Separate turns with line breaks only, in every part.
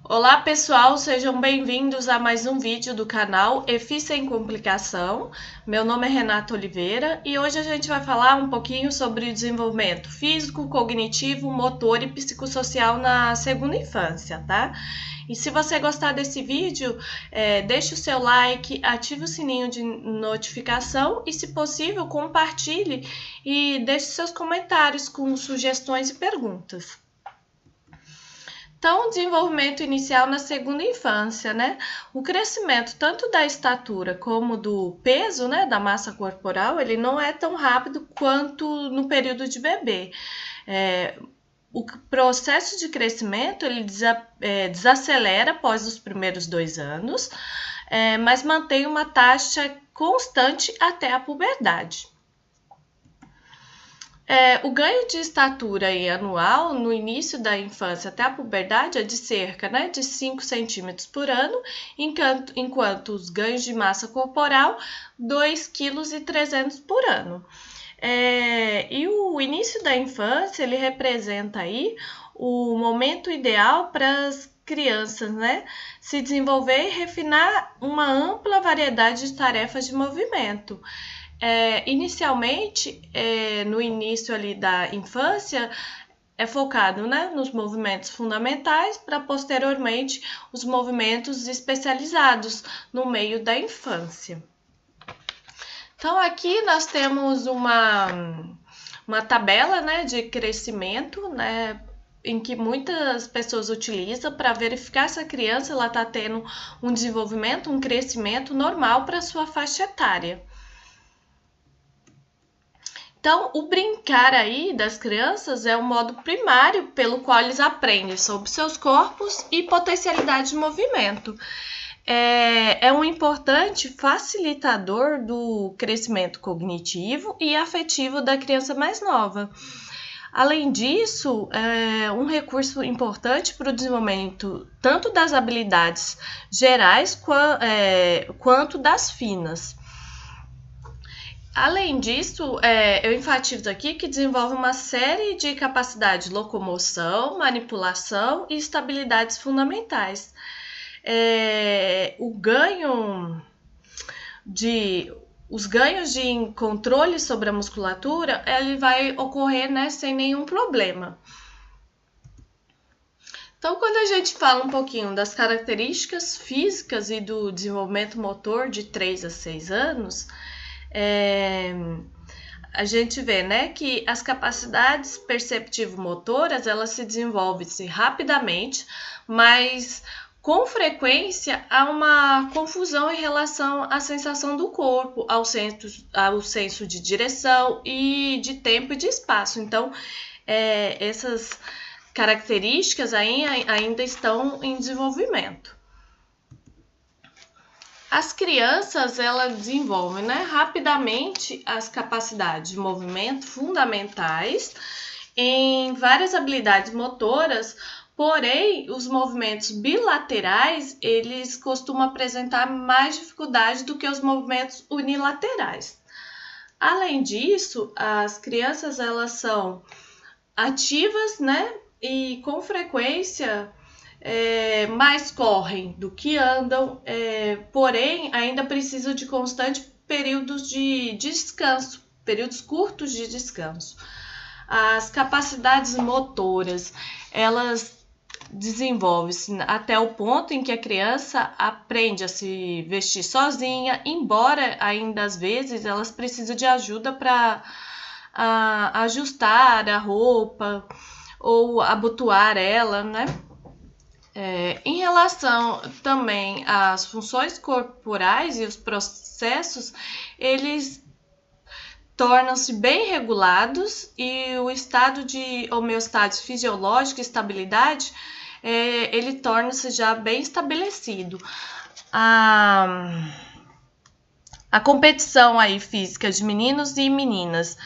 Olá pessoal, sejam bem-vindos a mais um vídeo do canal EFI Sem Complicação. Meu nome é Renata Oliveira e hoje a gente vai falar um pouquinho sobre o desenvolvimento físico, cognitivo, motor e psicossocial na segunda infância, tá? E se você gostar desse vídeo, deixe o seu like, ative o sininho de notificação e, se possível, compartilhe e deixe seus comentários com sugestões e perguntas. Então, o desenvolvimento inicial na segunda infância, né? O crescimento tanto da estatura como do peso, né, da massa corporal, ele não é tão rápido quanto no período de bebê. O processo de crescimento, ele desacelera após os primeiros 2 anos, mas mantém uma taxa constante até a puberdade. O ganho de estatura anual no início da infância até a puberdade é de cerca de 5 centímetros por ano, enquanto os ganhos de massa corporal 2,3 kg por ano. E o início da infância ele representa aí o momento ideal para as crianças, se desenvolver e refinar uma ampla variedade de tarefas de movimento. Inicialmente, no início ali da infância, é focado nos movimentos fundamentais para posteriormente os movimentos especializados no meio da infância. Então aqui nós temos uma tabela de crescimento, em que muitas pessoas utilizam para verificar se a criança está tendo um desenvolvimento, um crescimento normal para sua faixa etária. Então, o brincar aí das crianças é o modo primário pelo qual eles aprendem sobre seus corpos e potencialidade de movimento. É um importante facilitador do crescimento cognitivo e afetivo da criança mais nova. Além disso, é um recurso importante para o desenvolvimento tanto das habilidades gerais quanto das finas. Além disso, eu enfatizo aqui que desenvolve uma série de capacidades de locomoção, manipulação e estabilidades fundamentais. Os ganhos de controle sobre a musculatura, ele vai ocorrer sem nenhum problema. Então, quando a gente fala um pouquinho das características físicas e do desenvolvimento motor de 3 a 6 anos, a gente vê que as capacidades perceptivo-motoras elas se desenvolvem rapidamente, mas com frequência há uma confusão em relação à sensação do corpo, ao senso de direção e de tempo e de espaço. Então, essas características ainda estão em desenvolvimento. As crianças elas desenvolvem rapidamente as capacidades de movimento fundamentais em várias habilidades motoras, porém os movimentos bilaterais eles costumam apresentar mais dificuldade do que os movimentos unilaterais. Além disso, as crianças elas são ativas, e com frequência mais correm do que andam, porém ainda precisam de constante períodos de descanso, períodos curtos de descanso. As capacidades motoras, elas desenvolvem-se até o ponto em que a criança aprende a se vestir sozinha, embora ainda às vezes elas precisam de ajuda para ajustar a roupa ou abotoar ela, Em relação também às funções corporais e os processos, eles tornam-se bem regulados e o estado de homeostase fisiológica e estabilidade, ele torna-se já bem estabelecido. A competição aí física de meninos e meninas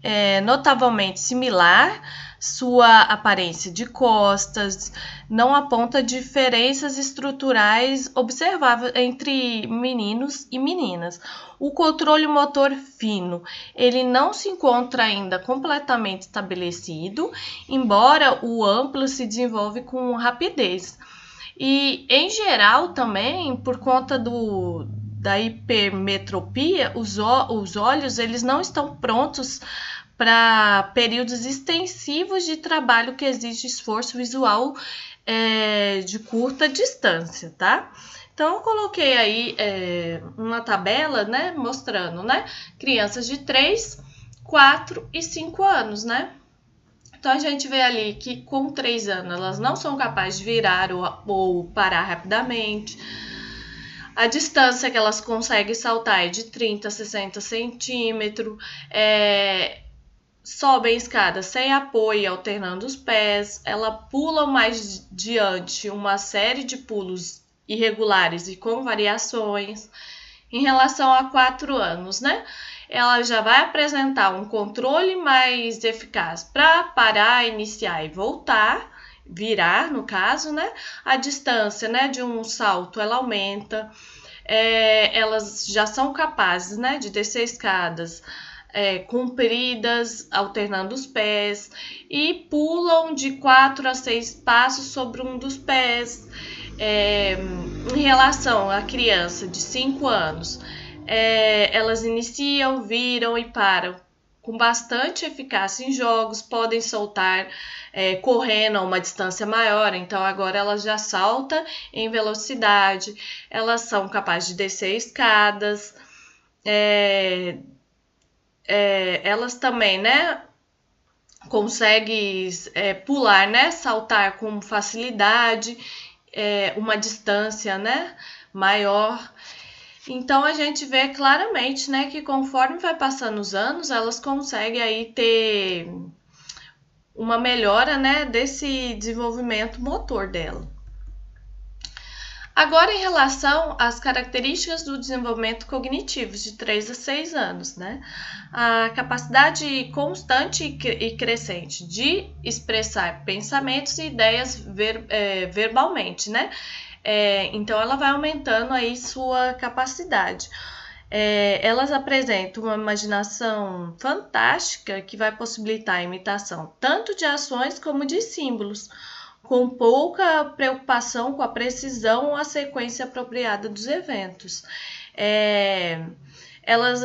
é notavelmente similar. Sua aparência de costas não aponta diferenças estruturais observáveis entre meninos e meninas. O controle motor fino, ele não se encontra ainda completamente estabelecido, embora o amplo se desenvolve com rapidez. E, em geral, também, por conta da hipermetropia, os olhos eles não estão prontos para períodos extensivos de trabalho que exige esforço visual de curta distância, tá? Então, eu coloquei aí uma tabela, né, mostrando, né, crianças de 3, 4 e 5 anos, né? Então, a gente vê ali que com 3 anos elas não são capazes de virar ou parar rapidamente. A distância que elas conseguem saltar é de 30 a 60 centímetros. Sobem escada sem apoio, alternando os pés. Ela pula mais diante uma série de pulos irregulares e com variações. Em relação a 4 anos, né? Ela já vai apresentar um controle mais eficaz para parar, iniciar e voltar, virar, no caso, né? A distância, né, de um salto, ela aumenta. Elas já são capazes, né, de descer escadas compridas, alternando os pés, e pulam de 4 a 6 passos sobre um dos pés. Em relação à criança de 5 anos, elas iniciam, viram e param com bastante eficácia em jogos, podem soltar correndo a uma distância maior, então agora elas já saltam em velocidade, elas são capazes de descer escadas, elas também, né, conseguem pular, né, saltar com facilidade, uma distância, né, maior. Então, a gente vê claramente, né, que conforme vai passando os anos, elas conseguem aí ter uma melhora, né, desse desenvolvimento motor dela. Agora, em relação às características do desenvolvimento cognitivo de 3 a 6 anos, né? A capacidade constante e crescente de expressar pensamentos e ideias verbalmente, né? Então, ela vai aumentando aí sua capacidade. Elas apresentam uma imaginação fantástica que vai possibilitar a imitação tanto de ações como de símbolos, com pouca preocupação com a precisão ou a sequência apropriada dos eventos. Elas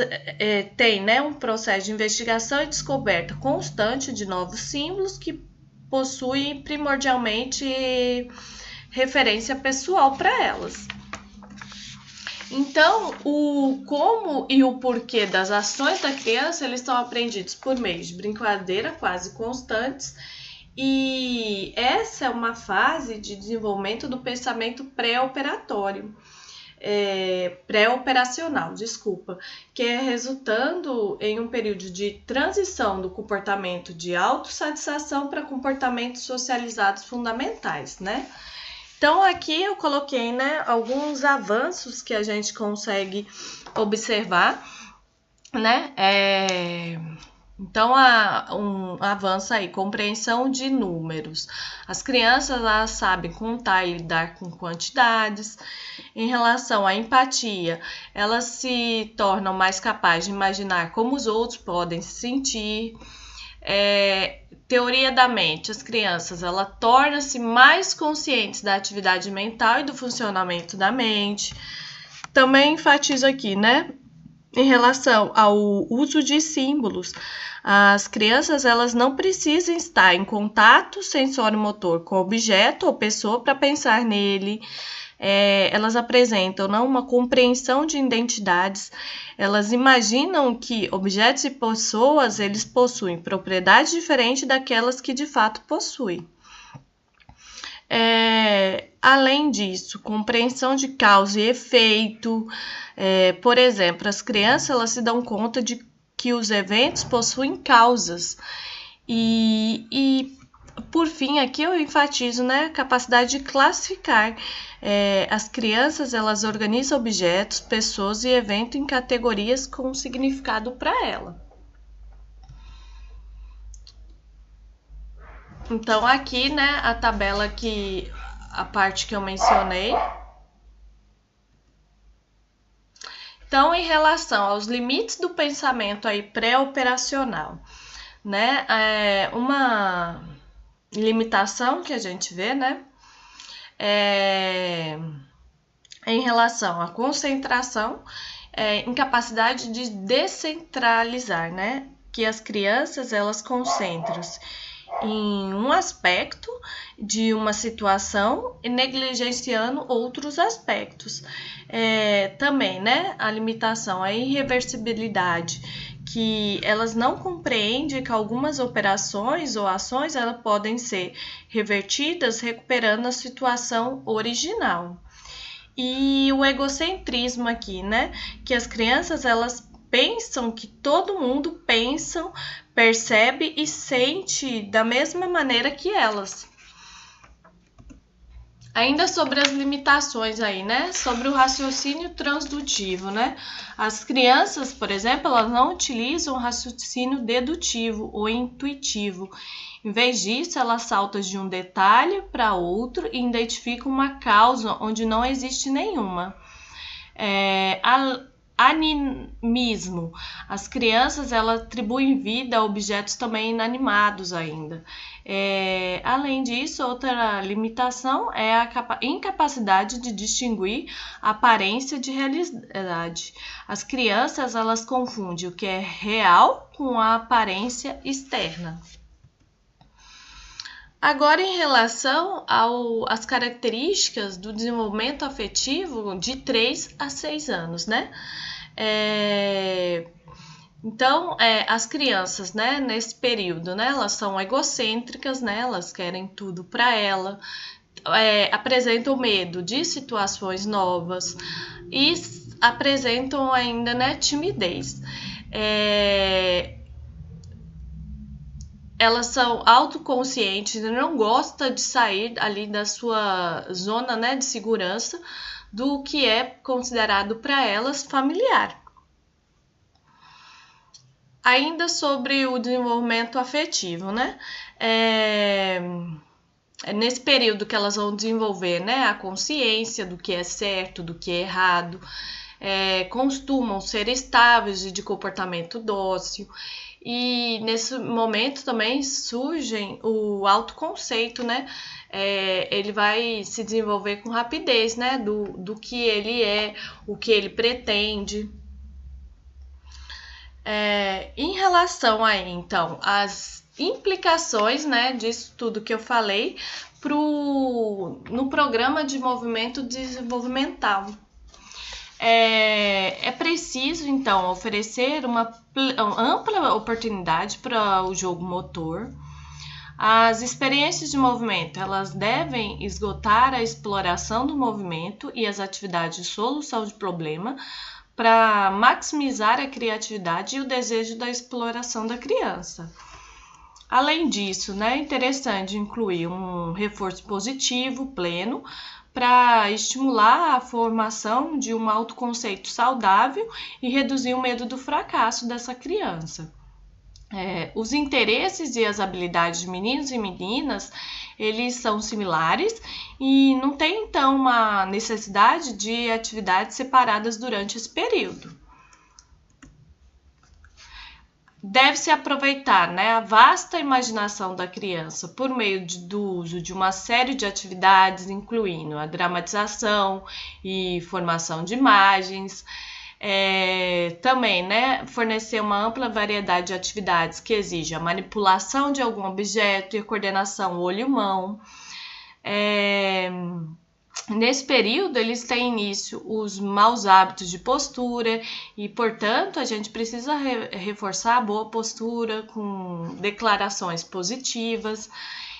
têm, né, um processo de investigação e descoberta constante de novos símbolos que possuem primordialmente referência pessoal para elas. Então, o como e o porquê das ações da criança, eles são aprendidos por meio de brincadeira quase constantes. E essa é uma fase de desenvolvimento do pensamento pré-operacional, que é resultando em um período de transição do comportamento de autossatisfação para comportamentos socializados fundamentais, né? Então, aqui eu coloquei, né, alguns avanços que a gente consegue observar, né? Então, um avanço aí, compreensão de números. As crianças, elas sabem contar e lidar com quantidades. Em relação à empatia, elas se tornam mais capazes de imaginar como os outros podem se sentir. Teoria da mente, as crianças, elas tornam-se mais conscientes da atividade mental e do funcionamento da mente. Também enfatizo aqui, né? Em relação ao uso de símbolos, as crianças, elas não precisam estar em contato sensório-motor com objeto ou pessoa para pensar nele. Elas apresentam, não, uma compreensão de identidades. Elas imaginam que objetos e pessoas, eles possuem propriedades diferentes daquelas que de fato possuem. Além disso, compreensão de causa e efeito. Por exemplo, as crianças, elas se dão conta de que os eventos possuem causas. E por fim, aqui eu enfatizo, né, a capacidade de classificar. As crianças, elas organizam objetos, pessoas e eventos em categorias com significado para ela. Então, aqui, né, a tabela a parte que eu mencionei. Então, em relação aos limites do pensamento aí pré-operacional, né, uma limitação que a gente vê, né, em relação à concentração, incapacidade de descentralizar, né? Que as crianças, elas concentram-se em um aspecto de uma situação e negligenciando outros aspectos. Também, né? A limitação, a irreversibilidade, que elas não compreendem que algumas operações ou ações elas podem ser revertidas recuperando a situação original. E o egocentrismo aqui, né? Que as crianças, elas pensam que todo mundo pensa, percebe e sente da mesma maneira que elas. Ainda sobre as limitações aí, né? Sobre o raciocínio transdutivo, né? As crianças, por exemplo, elas não utilizam o raciocínio dedutivo ou intuitivo. Em vez disso, elas saltam de um detalhe para outro e identificam uma causa onde não existe nenhuma. Animismo. As crianças, elas atribuem vida a objetos também inanimados ainda. Além disso, outra limitação é a incapacidade de distinguir a aparência de realidade. As crianças, elas confundem o que é real com a aparência externa. Agora, em relação às características do desenvolvimento afetivo de 3 a 6 anos, né? Então, as crianças, né, nesse período, né, elas são egocêntricas, né, elas querem tudo para ela, apresentam medo de situações novas e apresentam ainda, né, timidez. Elas são autoconscientes, não gostam de sair ali da sua zona, né, de segurança, do que é considerado para elas familiar. Ainda sobre o desenvolvimento afetivo, né? Nesse período que elas vão desenvolver, né, a consciência do que é certo, do que é errado, costumam ser estáveis e de comportamento dócil. E nesse momento também surge o autoconceito, né? Ele vai se desenvolver com rapidez, né? Do que ele é, o que ele pretende. Em relação aí, então, às implicações, né, disso tudo que eu falei no programa de movimento desenvolvimental. É preciso, então, oferecer uma ampla oportunidade para o jogo motor. As experiências de movimento, elas devem esgotar a exploração do movimento e as atividades de solução de problema para maximizar a criatividade e o desejo da exploração da criança. Além disso, né, é interessante incluir um reforço positivo, pleno, para estimular a formação de um autoconceito saudável e reduzir o medo do fracasso dessa criança. Os interesses e as habilidades de meninos e meninas, eles são similares e não tem, então, uma necessidade de atividades separadas durante esse período. Deve-se aproveitar, né, a vasta imaginação da criança por meio do uso de uma série de atividades, incluindo a dramatização e formação de imagens. Também, né, fornecer uma ampla variedade de atividades que exige a manipulação de algum objeto e a coordenação olho-mão. Nesse período, eles têm início os maus hábitos de postura e, portanto, a gente precisa reforçar a boa postura com declarações positivas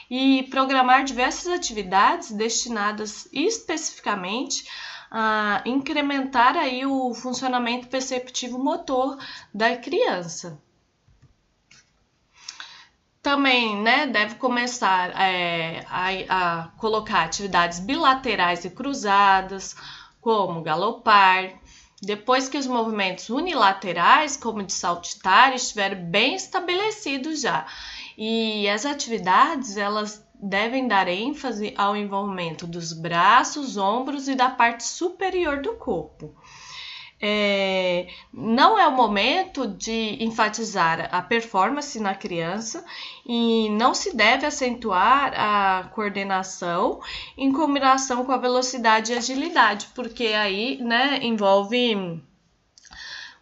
e programar diversas atividades destinadas especificamente a incrementar aí o funcionamento perceptivo motor da criança. Também, né, deve começar a colocar atividades bilaterais e cruzadas, como galopar, depois que os movimentos unilaterais, como de saltitar, estiverem bem estabelecidos já. E as atividades, elas devem dar ênfase ao envolvimento dos braços, ombros e da parte superior do corpo. Não é o momento de enfatizar a performance na criança e não se deve acentuar a coordenação em combinação com a velocidade e agilidade, porque aí, né, envolve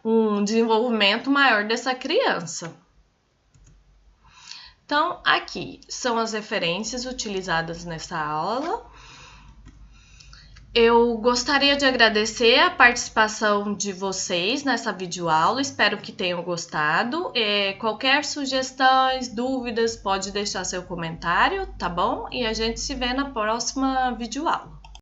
um desenvolvimento maior dessa criança. Então, aqui são as referências utilizadas nessa aula. Eu gostaria de agradecer a participação de vocês nessa videoaula, espero que tenham gostado. Qualquer sugestões, dúvidas, pode deixar seu comentário, tá bom? E a gente se vê na próxima videoaula.